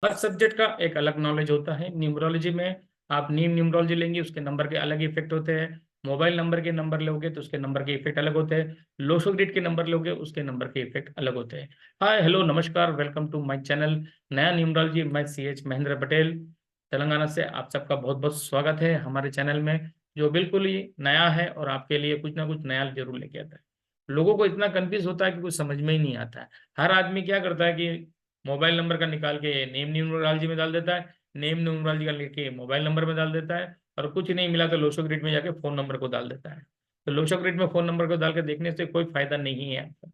हर subject का एक अलग नॉलेज होता है। न्यूमरोलॉजी में आप नीम न्यूमरोलॉजी लेंगे, उसके नंबर के अलग इफेक्ट होते हैं। मोबाइल नंबर के नंबर लोगे तो उसके नंबर के इफेक्ट अलग होते हैं। लोसो ग्रिड के नंबर लोगे उसके नंबर के इफेक्ट अलग होते हैं। हाय हेलो नमस्कार, वेलकम टू माय चैनल नया न्यूमरोलॉजी। मैं CH महेंद्र पटेल तेलंगाना से आप सबका बहुत बहुत स्वागत है हमारे चैनल में, जो बिल्कुल ही नया है और आपके लिए कुछ ना कुछ नया जरूर लेके आता है। लोगों को इतना कंफ्यूज होता है कि कुछ समझ में ही नहीं आता है। हर आदमी क्या करता है कि मोबाइल नंबर का निकाल के नेम न्यूमरोलॉजी में डाल देता है, नेम न्यूमरोलॉजी का लेके मोबाइल नंबर में डाल देता है, और कुछ नहीं मिला तो लोशो ग्रिड में जाके फोन नंबर को डाल देता है। तो लोशो ग्रिड में फोन नंबर को डाल के देखने से कोई फायदा नहीं है आपका।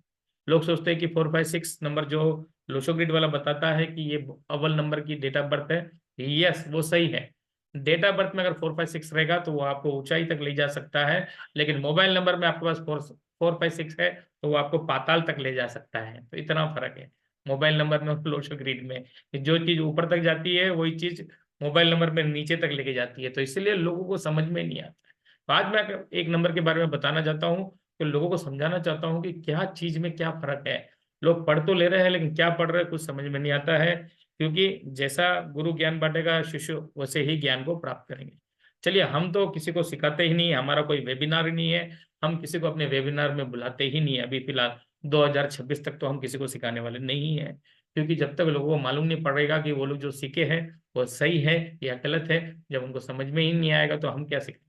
लोग सोचते हैं कि 456 नंबर जो लोशो ग्रिड वाला बताता है कि ये अव्वल नंबर की डेट ऑफ बर्थ है। यस, वो सही है। डेट ऑफ बर्थ में अगर 456 रहेगा तो वो आपको ऊंचाई तक ले जा सकता है, लेकिन मोबाइल नंबर में आपके पास 456 है तो वो आपको पाताल तक ले जा सकता है। तो इतना फर्क है मोबाइल नंबर में और लोशो ग्रिड में। जो चीज ऊपर तक जाती है वही चीज मोबाइल नंबर में नीचे तक लेके जाती है, तो इसलिए लोगों को समझ में नहीं आता है। तो आज मैं एक नंबर के बारे में बताना चाहता हूँ, कि लोगों को समझाना चाहता हूँ कि क्या चीज में क्या फर्क है। लोग पढ़ तो ले रहे हैं लेकिन क्या पढ़ रहे हैं कुछ समझ में नहीं आता है, क्योंकि जैसा गुरु ज्ञान बांटेगा शिष्य वैसे ही ज्ञान को प्राप्त करेंगे। चलिए, हम तो किसी को सिखाते ही नहीं, हमारा कोई वेबिनार ही नहीं है। हम किसी को अपने वेबिनार में बुलाते ही नहीं है अभी फिलहाल। 2026 तक तो हम किसी को सिखाने वाले नहीं है, क्योंकि जब तक लोगों को मालूम नहीं पड़ेगा कि वो लोग जो सीखे हैं वो सही है या गलत है, जब उनको समझ में ही नहीं आएगा तो हम क्या सीखें।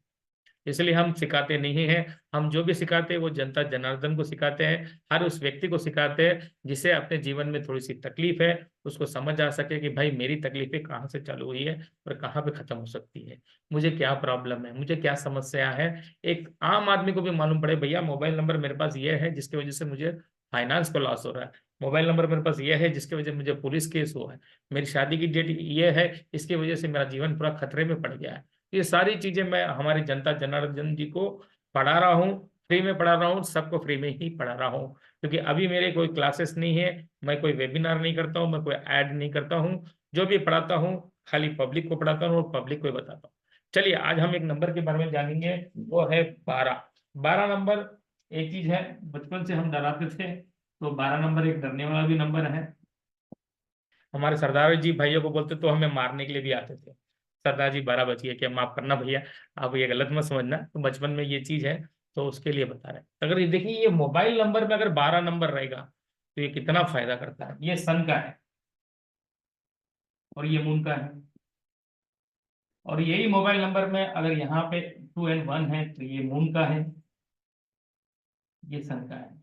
इसलिए हम सिखाते नहीं हैं। हम जो भी सिखाते हैं वो जनता जनार्दन को सिखाते हैं, हर उस व्यक्ति को सिखाते हैं जिसे अपने जीवन में थोड़ी सी तकलीफ है, उसको समझ आ सके कि भाई मेरी तकलीफें कहाँ से चालू हुई है और कहाँ पे खत्म हो सकती है, मुझे क्या प्रॉब्लम है, मुझे क्या समस्या है। एक आम आदमी को भी मालूम पड़े भैया मोबाइल नंबर मेरे पास ये है जिसकी वजह से मुझे फाइनेंस को लॉस हो रहा है, मोबाइल नंबर मेरे पास ये है जिसकी वजह से मुझे पुलिस केस हुआ है, मेरी शादी की डेट ये है, इसकी वजह से मेरा जीवन पूरा खतरे में पड़ गया है। ये सारी चीजें मैं हमारी जनता जनार्दन जी को पढ़ा रहा हूँ, फ्री में पढ़ा रहा हूँ, सबको फ्री में ही पढ़ा रहा हूँ, क्योंकि अभी मेरे कोई क्लासेस नहीं है, मैं कोई वेबिनार नहीं करता हूँ, मैं कोई ऐड नहीं करता हूँ। जो भी पढ़ाता हूँ खाली पब्लिक को पढ़ाता हूँ और पब्लिक को ही बताता हूँ। चलिए, आज हम एक नंबर के बारे में जानेंगे, वो है 12। 12 नंबर एक चीज है, बचपन से हम डराते थे, तो 12 नंबर एक डरने वाला भी नंबर है। हमारे सरदार जी भाइयों को बोलते तो हमें मारने के लिए भी आते थे। सरदार जी 12 बज गए, क्या माफ करना भैया, आप ये गलत मत समझना, तो बचपन में ये चीज है, तो उसके लिए बता रहे हैं। अगर ये देखिए, ये मोबाइल नंबर में अगर 12 नंबर रहेगा तो ये कितना फायदा करता है। ये सन का है और ये मून का है, और यही मोबाइल नंबर में अगर यहाँ पे 2 और 1 है तो ये मून का है, ये सन का है।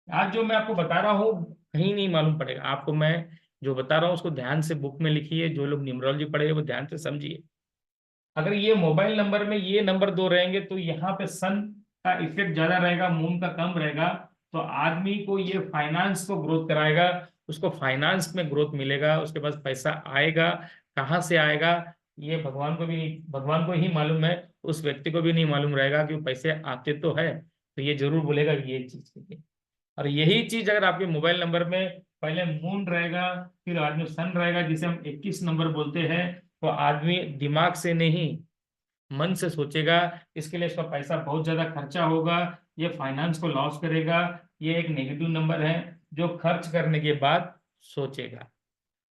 आज जो मैं आपको बता रहा हूँ कहीं नहीं मालूम पड़ेगा आपको। मैं जो बता रहा हूँ उसको ध्यान से बुक में लिखिए, जो लोग न्यूमरोलॉजी पढ़े वो ध्यान से समझिए। अगर ये मोबाइल नंबर में ये नंबर दो रहेंगे तो यहाँ पे सन का इफेक्ट ज्यादा रहेगा, मून का कम रहेगा। तो आदमी को ये फाइनेंस को ग्रोथ कराएगा, उसको फाइनेंस में ग्रोथ मिलेगा, उसके पास पैसा आएगा। कहाँ से आएगा ये भगवान को भी नहीं, भगवान को ही मालूम है, उस व्यक्ति को भी नहीं मालूम रहेगा कि वो पैसे आते तो है, तो ये जरूर बोलेगा ये चीज के लिए। और यही चीज अगर आपके मोबाइल नंबर में पहले मून रहेगा, फिर बाद में सन रहेगा, जिसे हम 21 नंबर बोलते हैं, तो आदमी दिमाग से नहीं मन से सोचेगा। इसके लिए इसका पैसा बहुत ज्यादा खर्चा होगा, ये फाइनेंस को लॉस करेगा। ये एक नेगेटिव नंबर है जो खर्च करने के बाद सोचेगा।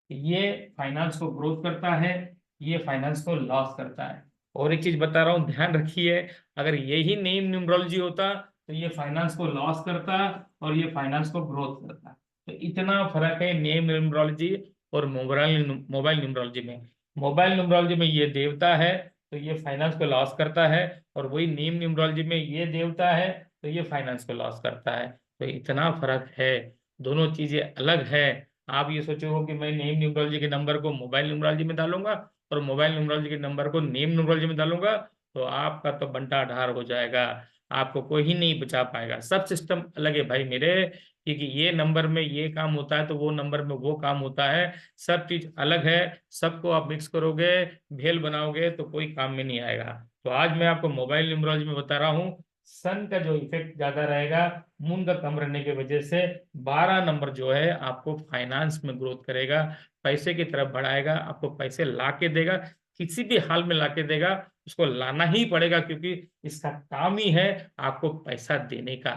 ये फाइनेंस को ग्रोथ करता है, ये फाइनेंस को लॉस करता है। और एक चीज बता रहा हूँ ध्यान रखिए, अगर यही नेम न्यूमरोलॉजी होता तो ये फाइनेंस को लॉस करता और ये फाइनेंस को ग्रोथ करता। तो इतना फर्क है नेम न्यूमरोलॉजी और मोबाइल मोबाइल न्यूमरोलॉजी में। मोबाइल न्यूमरोलॉजी में ये देवता है तो ये फाइनेंस को लॉस करता है, और वही नेम न्यूमरोलॉजी में ये देवता है तो ये फाइनेंस को लॉस करता है। तो इतना फर्क है, दोनों चीजें अलग है। आप ये सोचो कि मैं नेम न्यूमरोलॉजी के नंबर को मोबाइल न्यूमरोलॉजी में डालूंगा और मोबाइल न्यूमरोलॉजी के नंबर को नेम न्यूमरोलॉजी में डालूंगा, तो आपका तो बंटा ढार हो जाएगा, आपको कोई ही नहीं बचा पाएगा। सब सिस्टम अलग है भाई मेरे, क्योंकि ये नंबर में ये काम होता है तो वो नंबर में वो काम होता है। सब चीज अलग है, सबको आप मिक्स करोगे, भेल बनाओगे तो कोई काम में नहीं आएगा। तो आज मैं आपको मोबाइल न्यूमरोलॉजी में बता रहा हूँ, सन का जो इफेक्ट ज्यादा रहेगा, मून का कम रहने की वजह से 12 नंबर जो है आपको फाइनेंस में ग्रोथ करेगा, पैसे की तरफ बढ़ाएगा, आपको पैसे ला के देगा, किसी भी हाल में ला के देगा। उसको लाना ही पड़ेगा, क्योंकि इसका काम ही है आपको पैसा देने का।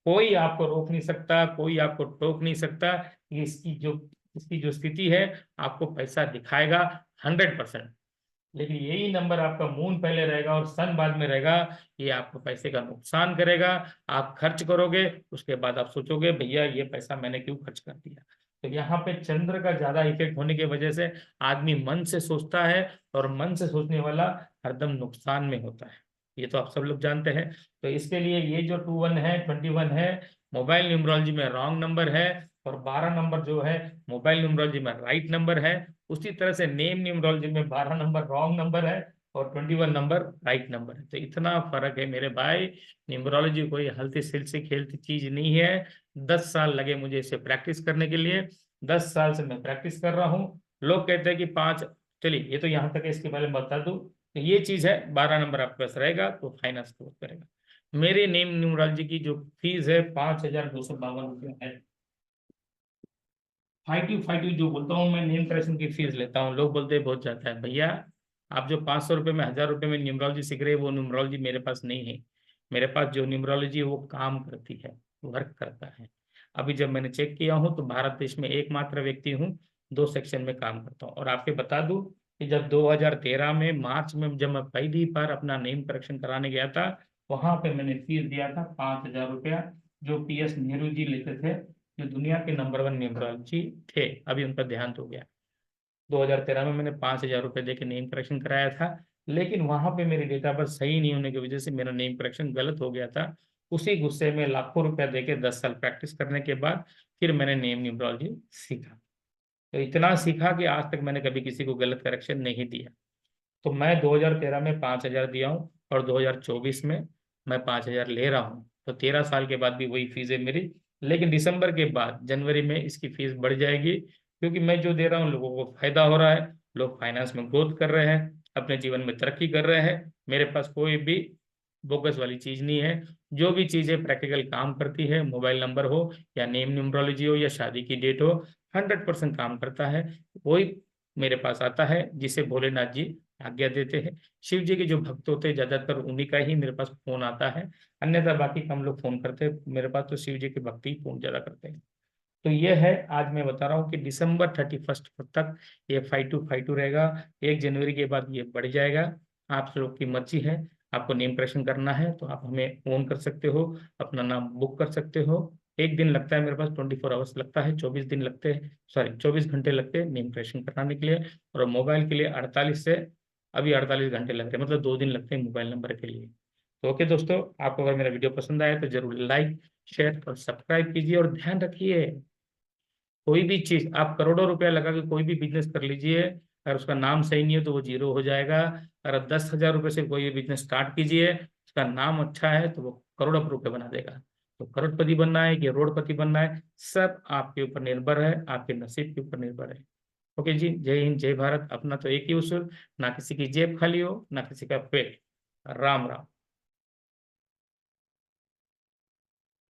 कोई आपको रोक नहीं सकता, कोई आपको टोक नहीं सकता। ये इसकी जो इसकी जो स्थिति है आपको पैसा दिखाएगा 100%। लेकिन यही नंबर आपका मून पहले रहेगा और सन बाद में रहेगा, ये आपको पैसे का नुकसान करेगा। आप खर्च करोगे, उसके बाद आप सोचोगे भैया ये पैसा मैंने क्यों खर्च कर दिया। तो यहाँ पे चंद्र का ज्यादा इफेक्ट होने की वजह से आदमी मन से सोचता है, और मन से सोचने वाला हरदम नुकसान में होता है। ये तो आप सब लोग जानते हैं। तो इसके लिए ये जो 21 है, 21 है, मोबाइल न्यूमरोलॉजी में रॉन्ग नंबर है, और 12 नंबर जो है मोबाइल न्यूमरोलॉजी में राइट नंबर है। उसी तरह से नेम न्यूमरोलॉजी में 12 नंबर रॉन्ग नंबर है और 21 नंबर राइट नंबर है। तो इतना फर्क है मेरे भाई। न्यूमरोलॉजी कोई हल्ती सिलसी खेलती चीज नहीं है। 10 साल लगे मुझे इसे प्रैक्टिस करने के लिए। 10 साल से मैं प्रैक्टिस कर रहा हूँ। लोग कहते हैं कि 5, चलिए ये तो यहाँ तक है, इसके बारे में बता दूं। तो ये चीज है, 12 नंबर आपके पास रहेगा तो फाइनेंस ग्रोथ करेगा। मेरे नेम न्यूमरोलॉजी की जो फीस है 5,252 रुपये है। 5 जो बोलता हूँ मैं, नेम करेक्शन की फीस लेता हूँ। लोग बोलते हैं बहुत जाता है। भैया आप जो 500 रुपये में, 1000 रुपये में न्यूमरोलॉजी सीख रहे हैं, वो न्यूमरोलॉजी मेरे पास नहीं है। मेरे पास जो न्यूमरोलॉजी है वो काम करती है, वर्क करता है। अभी जब मैंने चेक किया हूँ तो भारत देश में एकमात्र व्यक्ति हूँ 2 सेक्शन में काम करता हूँ। और आपके बता दूं कि जब 2013 में मार्च में जब मैं पहली बार अपना नेम करेक्शन कराने गया था, वहां पे मैंने फीस दिया था 5,000 रुपया, जो PS नेहरू जी लेते थे, जो दुनिया के नंबर 1 न्यूमरोलॉजी थे। अभी उनका देहांत हो गया। 2013 में मैंने 5,000 रुपये देके नेम करेक्शन कराया था। लेकिन वहां पे मेरी डेट ऑफ बर्थ सही नहीं होने की वजह से मेरा नेम करेक्शन गलत हो गया था। उसी गुस्से में लाखों रुपया देके 10 साल प्रैक्टिस करने के बाद फिर मैंने नेम न्यूमरोलॉजी सीखा। तो इतना सीखा कि आज तक मैंने कभी किसी को गलत करेक्शन नहीं दिया। तो मैं 2013 में 5,000 दिया हूँ, और 2024 में मैं 5,000 ले रहा हूँ। तो 13 साल के बाद भी वही फीस है मेरी। लेकिन दिसंबर के बाद जनवरी में इसकी फीस बढ़ जाएगी, क्योंकि मैं जो दे रहा हूँ लोगों को फायदा हो रहा है। लोग फाइनेंस में ग्रोथ कर रहे हैं, अपने जीवन में तरक्की कर रहे हैं। मेरे पास कोई भी बोगस वाली चीज नहीं है। जो भी चीजें प्रैक्टिकल काम करती है, मोबाइल नंबर हो या नेम न्यूमरोलॉजी हो या शादी की डेट हो, 100% काम करता है। वही मेरे पास आता है जिसे भोलेनाथ जी आज्ञा देते हैं। शिव जी के जो भक्त होते हैं ज्यादातर उन्हीं का ही मेरे पास फोन आता है। अन्यथा बाकी कम लोग फोन करते हैं। मेरे पास तो शिव जी के भक्त ही फोन ज्यादा करते हैं। तो ये है, आज मैं बता रहा हूँ कि दिसंबर 31 तक ये 5252 रहेगा। 1 जनवरी के बाद ये बढ़ जाएगा। आप लोग की मर्जी है। आपको नेम करेक्शन करना है तो आप हमें फोन कर सकते हो, अपना नाम बुक कर सकते हो। एक दिन लगता है मेरे पास, 24 आवर्स लगता है, 24 दिन लगते हैं, सॉरी 24 घंटे लगते हैं नेम करेक्शन कराने के लिए। और मोबाइल के लिए 48 से अभी 48 घंटे लग रहे हैं, मतलब 2 दिन लगते हैं मोबाइल नंबर के लिए। तो ओके दोस्तों, आपको अगर मेरा वीडियो पसंद आया तो जरूर लाइक, शेयर और सब्सक्राइब कीजिए। और ध्यान रखिए, कोई भी चीज आप करोड़ों रुपया लगा के कोई भी बिजनेस कर लीजिए, अगर उसका नाम सही नहीं है तो वो जीरो हो जाएगा। अगर 10,000 रुपये से कोई बिजनेस स्टार्ट कीजिए, उसका नाम अच्छा है तो वो करोड़ों रुपये बना देगा। तो करोड़पति बनना है कि रोडपति बनना है, सब आपके ऊपर निर्भर है, आपके नसीब के ऊपर निर्भर है। ओके जी, जय हिंद, जय भारत। अपना तो एक ही उसूल, ना किसी की जेब खाली हो ना किसी का पेट। राम राम।